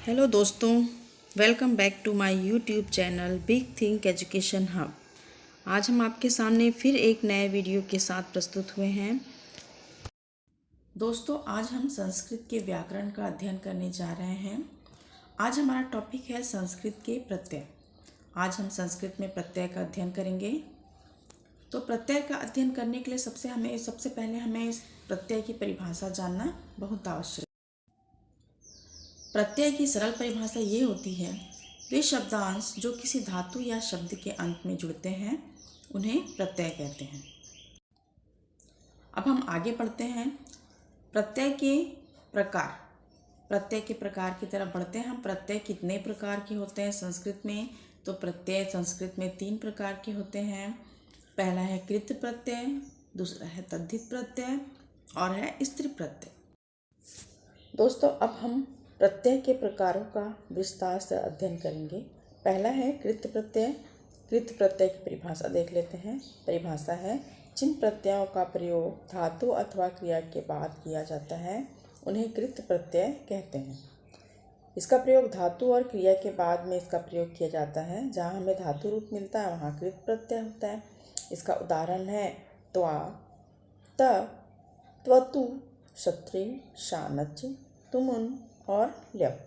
Hello दोस्तों, welcome back to my YouTube channel Big Think Education Hub. आज हम आपके सामने फिर एक नए वीडियो के साथ प्रस्तुत हुए हैं। दोस्तों, आज हम संस्कृत के व्याकरण का अध्ययन करने जा रहे हैं। आज हमारा टॉपिक है संस्कृत के प्रत्यय। आज हम संस्कृत में प्रत्यय का अध्ययन करेंगे। तो प्रत्यय का अध्ययन करने के लिए सबसे पहले हमें इस प्रत्यय की परिभाषा जानना बहुत आवश्यक है। प्रत्यय की सरल परिभाषा ये होती है, वे शब्दांश जो किसी धातु या शब्द के अंत में जुड़ते हैं उन्हें प्रत्यय कहते हैं। अब हम आगे बढ़ते हैं। प्रत्यय के प्रकार की तरफ बढ़ते हैं। हम प्रत्यय कितने प्रकार के होते हैं संस्कृत में? तो प्रत्यय संस्कृत में 3 प्रकार के होते हैं। पहला है कृत प्रत्यय, दूसरा है तद्धित प्रत्यय और है स्त्री प्रत्यय। दोस्तों, अब हम प्रत्यय के प्रकारों का विस्तार से अध्ययन करेंगे। पहला है कृत प्रत्यय। कृत प्रत्यय की परिभाषा देख लेते हैं। परिभाषा है, जिन प्रत्ययों का प्रयोग धातु अथवा क्रिया के बाद किया जाता है उन्हें कृत प्रत्यय कहते हैं। इसका प्रयोग धातु और क्रिया के बाद में इसका प्रयोग किया जाता है। जहाँ हमें धातु रूप मिलता है वहाँ कृत प्रत्यय होता है। इसका उदाहरण है त्वा, त, त्वतु, क्षत्रि, शानच, तुमुन और ल्यप।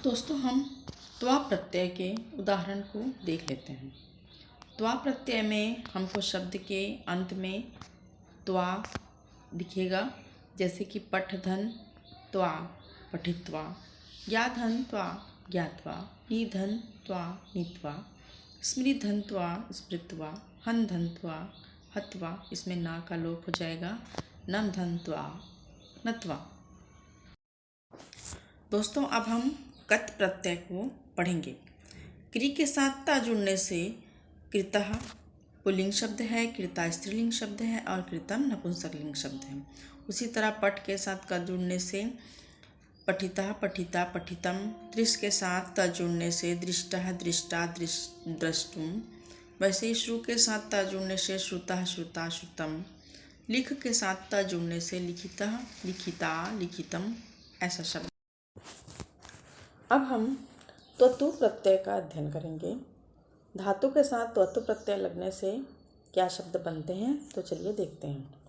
दोस्तों, हम त्वा प्रत्यय के उदाहरण को देख लेते हैं। त्वा प्रत्यय में हमको शब्द के अंत में त्वा दिखेगा, जैसे कि पठधन त्वा पठित्वा, ज्ञाधन त्वा ज्ञात्वा, निधन त्वा नीत्वा, स्मृधन त्वा स्मृत्वा, हनधन त्वा हत्वा, इसमें ना का लोप हो जाएगा, नमधन त्वा नत्वा। दोस्तों, अब हम कत प्रत्यय को पढ़ेंगे। क्रि के साथ ता जुड़ने से कृतः पुल्लिंग शब्द है, कृता स्त्रीलिंग शब्द है और कृतम नपुंसकलिंग शब्द है। उसी तरह पट के साथ क जुड़ने से पठितः पठिता पठितम, दृश के साथ त जुड़ने से दृष्टः दृष्टा द्रष्टुम। वैसे ही श्रु के साथ त जुड़ने से श्रुतः श्रुता श्रुतम, लिख के साथ त जुड़ने से लिखितः लिखिता लिखितम, ऐसा शब्द। अब हम त्वतु प्रत्यय का अध्ययन करेंगे। धातु के साथ त्वतु प्रत्यय लगने से क्या शब्द बनते हैं, तो चलिए देखते हैं।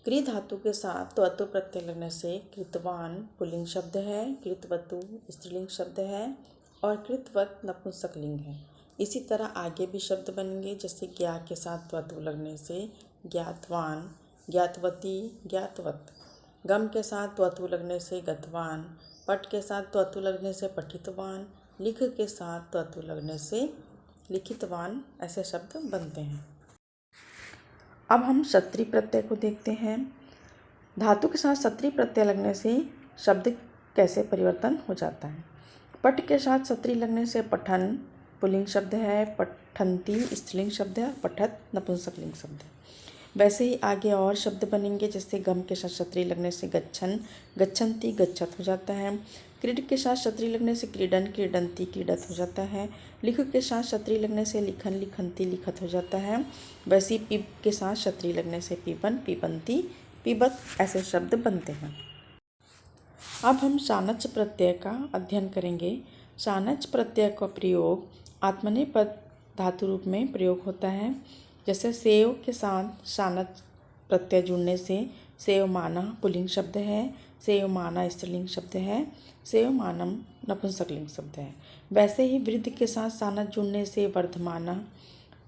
क्रि धातु के साथ त्वतु प्रत्यय लगने से कृतवान पुल्लिंग शब्द है, कृतवतु स्त्रीलिंग शब्द है और कृतवत नपुंसकलिंग है। इसी तरह आगे भी शब्द बनेंगे, जैसे ज्ञा के साथ त्वतु लगने से ज्ञातवान, ज्ञातवती, ज्ञातवत। गम के साथ त्वतु लगने से गतवान, पट के साथ त्वतु लगने से पठितवान, लिख के साथ त्वतु लगने से लिखितवान, ऐसे शब्द बनते हैं। अब हम क्षत्रि प्रत्यय को देखते हैं। धातु के साथ क्षत्रि प्रत्यय लगने से शब्द कैसे परिवर्तन हो जाता है। पट के साथ क्षत्रि लगने से पठन पुल्लिंग शब्द है, पठंती स्त्रीलिंग शब्द है, पठत नपुंसकलिंग शब्द है। वैसे ही आगे और शब्द बनेंगे, जैसे गम के साथ क्षत्रि लगने से गच्छन गच्छन्ति गच्छत हो जाता है। क्रीड के साथ क्षत्रि लगने से क्रीडन क्रीडंती क्रीडत हो जाता है। लिख के साथ क्षत्रि लगने से लिखन लिखंती लिखत हो जाता है। वैसे ही पीप के साथ क्षत्रि लगने से पीपन पीपंती पीबत, ऐसे शब्द बनते हैं। अब हम शानच प्रत्यय का अध्ययन करेंगे। शानच प्रत्यय का प्रयोग आत्मनेपद धातु रूप में प्रयोग होता है। जैसे सेव के साथ शानच प्रत्यय जुड़ने से सेवमाना पुल्लिंग शब्द है, सेवमाना स्त्रीलिंग शब्द है, सेवमानम नपुंसकलिंग शब्द है। वैसे ही वृद्ध के साथ शानच जुड़ने से वर्धमाना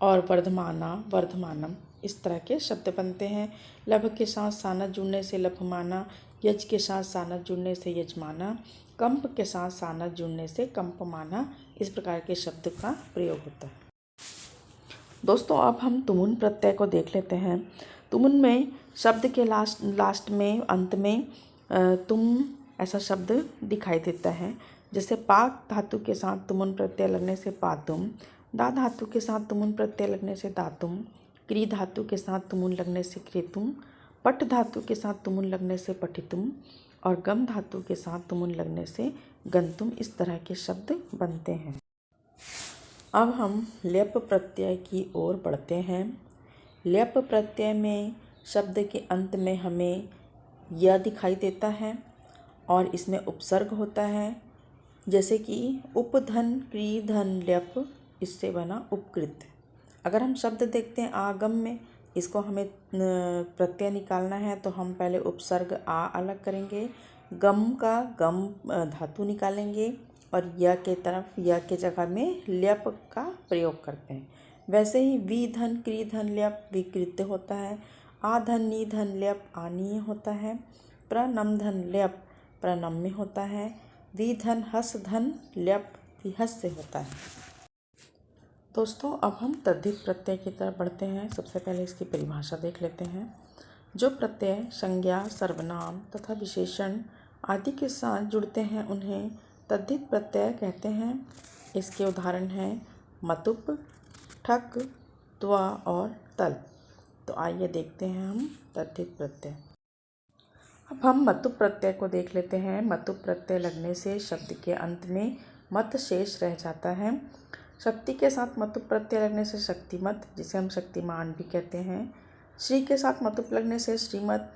और वर्धमाना वर्धमानम, इस तरह के शब्द बनते हैं। लभ के साथ शानच जुड़ने से लभमाना, यज के साथ शानच जुड़ने से यजमाना, कंप के साथ शानच जुड़ने से कंपमाना, इस प्रकार के शब्द का प्रयोग होता है। दोस्तों, अब हम तुमुन प्रत्यय को देख लेते हैं। तुमुन में शब्द के लास्ट में अंत में तुम ऐसा शब्द दिखाई देता है। जैसे पाक धातु के साथ तुमुन प्रत्यय लगने से पातुम, दा धातु के साथ तुमुन प्रत्यय लगने से दातुम, क्री धातु के साथ तुमुन लगने से कृतुम, पट धातु के साथ तुमुन लगने से पठितुम और गम धातु के साथ तुमुन लगने से गंतुम, इस तरह के शब्द बनते हैं। अब हम ल्यप प्रत्यय की ओर बढ़ते हैं। ल्यप प्रत्यय में शब्द के अंत में हमें य दिखाई देता है और इसमें उपसर्ग होता है, जैसे कि उपधन क्री धन ल्यप, इससे बना उपकृत। अगर हम शब्द देखते हैं आगम में, इसको हमें प्रत्यय निकालना है तो हम पहले उपसर्ग आ अलग करेंगे, गम का गम धातु निकालेंगे और य के तरफ य के जगह में ल्यप का प्रयोग करते हैं। वैसे ही विधन क्रीधन ल्यप विकृत होता है, आधन निधन ल्यप आनीय होता है, प्रनम धन ल्यप प्रनम्य होता है, विधन हस धन ल्यप विहस्य होता है। दोस्तों अब हम तद्धित प्रत्यय की तरफ बढ़ते हैं। सबसे पहले इसकी परिभाषा देख लेते हैं। जो प्रत्यय संज्ञा, सर्वनाम तथा विशेषण आदि के साथ जुड़ते हैं उन्हें तद्धित प्रत्यय कहते हैं। इसके उदाहरण हैं मतुप, ठक, त्वा और तल। तो आइए देखते हैं हम तद्धित प्रत्यय। अब हम मतुप प्रत्यय को देख लेते हैं। मतुप प्रत्यय लगने से शब्द के अंत में मत शेष रह जाता है। शक्ति के साथ मतुप प्रत्यय लगने से शक्तिमत, जिसे हम शक्तिमान भी कहते हैं। श्री के साथ मतुप लगने से श्रीमत,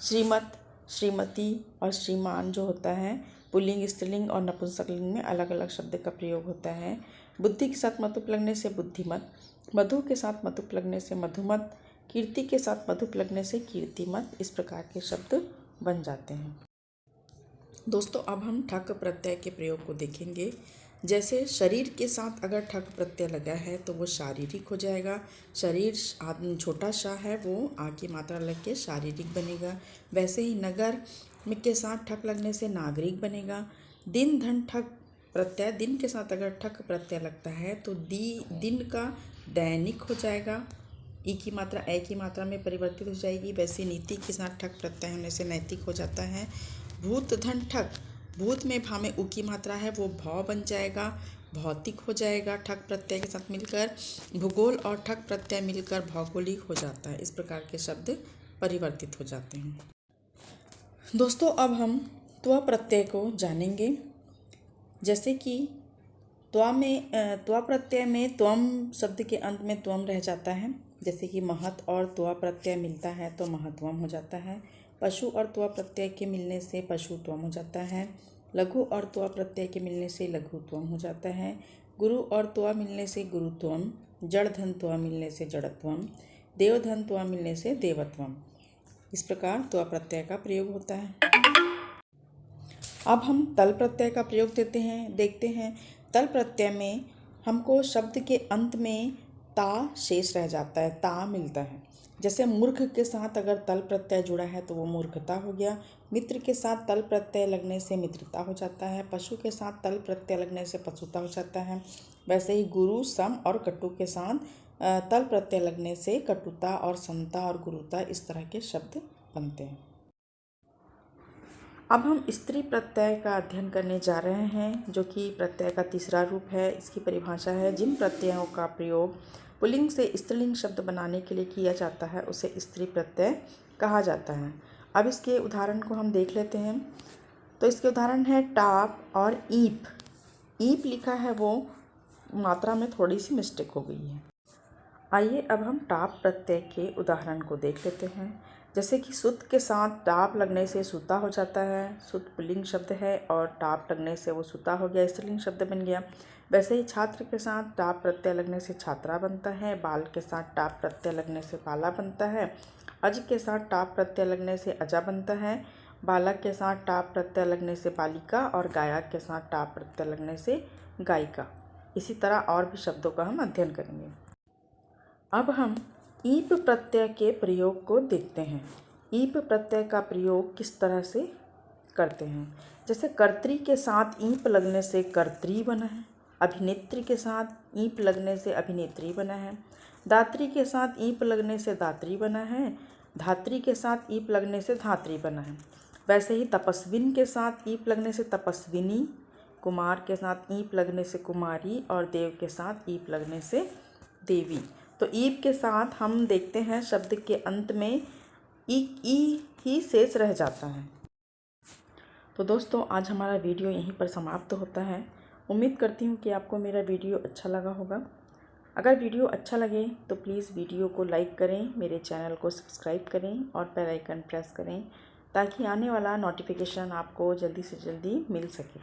श्रीमत, श्रीमती और श्रीमान जो होता है, पुल्लिंग, स्त्रीलिंग और नपुंसकलिंग में अलग अलग शब्द का प्रयोग होता है। बुद्धि के साथ मतुप लगने से बुद्धिमत, मधु के साथ मतुप लगने से मधुमत, कीर्ति के साथ मतुप लगने से कीर्तिमत, इस प्रकार के शब्द बन जाते हैं। दोस्तों अब हम ठक प्रत्यय के प्रयोग को देखेंगे। जैसे शरीर के साथ अगर ठक प्रत्यय लगा है तो वो शारीरिक हो जाएगा। शरीर छोटा शा है, वो आ की मात्रा लग के शारीरिक बनेगा। वैसे ही नगर में के साथ ठक लगने से नागरिक बनेगा। दिन धन ठक प्रत्यय, दिन के साथ अगर ठक प्रत्यय लगता है तो दिन का दैनिक हो जाएगा। ई की मात्रा ए की मात्रा में परिवर्तित हो जाएगी। वैसे नीति के साथ ठक प्रत्यय होने से नैतिक हो जाता है। भूत धन ठक, भूत में भा में उ की मात्रा है, वो भौ बन जाएगा, भौतिक हो जाएगा ठक प्रत्यय के साथ मिलकर। भूगोल और ठक प्रत्यय मिलकर भौगोलिक हो जाता है। इस प्रकार के शब्द परिवर्तित हो जाते हैं। दोस्तों अब हम त्व प्रत्यय को जानेंगे। जैसे कि त्वा प्रत्यय में त्वम शब्द के अंत में त्वम रह जाता है। जैसे कि महत और त्वा प्रत्यय मिलता है तो महत्वम हो जाता है। पशु और त्वा प्रत्यय के मिलने से पशुत्वम हो जाता है। लघु और त्वा प्रत्यय के मिलने से लघुत्वम हो जाता है। गुरु और त्वा मिलने से गुरुत्वम, जड़ धन त्वा मिलने से जड़त्वम, देव धन त्वा मिलने से देवत्वम, इस प्रकार त्वा प्रत्यय का प्रयोग होता है। अब हम तल प्रत्यय का प्रयोग देखते हैं। तल प्रत्यय में हमको शब्द के अंत में ता शेष रह जाता है, ता मिलता है। जैसे मूर्ख के साथ अगर तल प्रत्यय जुड़ा है तो वो मूर्खता हो गया। मित्र के साथ तल प्रत्यय लगने से मित्रता हो जाता है। पशु के साथ तल प्रत्यय लगने से पशुता हो जाता है। वैसे ही गुरु, सम और कटु के साथ तल प्रत्यय लगने से कटुता और समता और गुरुता, इस तरह के शब्द बनते हैं। अब हम स्त्री प्रत्यय का अध्ययन करने जा रहे हैं, जो कि प्रत्यय का तीसरा रूप है। इसकी परिभाषा है, जिन प्रत्ययों का प्रयोग पुल्लिंग से स्त्रीलिंग शब्द बनाने के लिए किया जाता है उसे स्त्री प्रत्यय कहा जाता है। अब इसके उदाहरण को हम देख लेते हैं। तो इसके उदाहरण है टाप और ईप। ईप लिखा है, वो मात्रा में थोड़ी सी मिस्टेक हो गई है। आइए अब हम टाप प्रत्यय के उदाहरण को देख लेते हैं। जैसे कि सुत के साथ टाप लगने से सुता हो जाता है। सुत पुल्लिंग शब्द है और टाप लगने से वो सुता हो गया, स्त्रीलिंग शब्द बन गया। वैसे ही छात्र के साथ टाप प्रत्यय लगने से छात्रा बनता है। बाल के साथ टाप प्रत्यय लगने से बाला बनता है। अज के साथ टाप प्रत्यय लगने से अजा बनता है। बालक के साथ टाप प्रत्यय लगने से बालिका और गायक के साथ टाप प्रत्यय लगने से गायिका। इसी तरह और भी शब्दों का हम अध्ययन करेंगे। अब हम ईप प्रत्यय के प्रयोग को देखते हैं। ईप प्रत्यय का प्रयोग किस तरह से करते हैं। जैसे कर्त्री के साथ ईप लगने से कर्त्री बना है। अभिनेत्री के साथ ईप लगने से अभिनेत्री बना है। दात्री के साथ ईप लगने से दात्री बना है। धात्री के साथ ईप लगने से धात्री बना है। वैसे ही तपस्विन के साथ ईप लगने से तपस्विनी, कुमार के साथ ईप लगने से कुमारी और देव के साथ ईप लगने से देवी। तो ईप के साथ हम देखते हैं शब्द के अंत में ई ही शेष रह जाता है। तो दोस्तों आज हमारा वीडियो यहीं पर समाप्त होता है। उम्मीद करती हूँ कि आपको मेरा वीडियो अच्छा लगा होगा। अगर वीडियो अच्छा लगे तो प्लीज़ वीडियो को लाइक करें, मेरे चैनल को सब्सक्राइब करें और बेल आइकन प्रेस करें ताकि आने वाला नोटिफिकेशन आपको जल्दी से जल्दी मिल सके।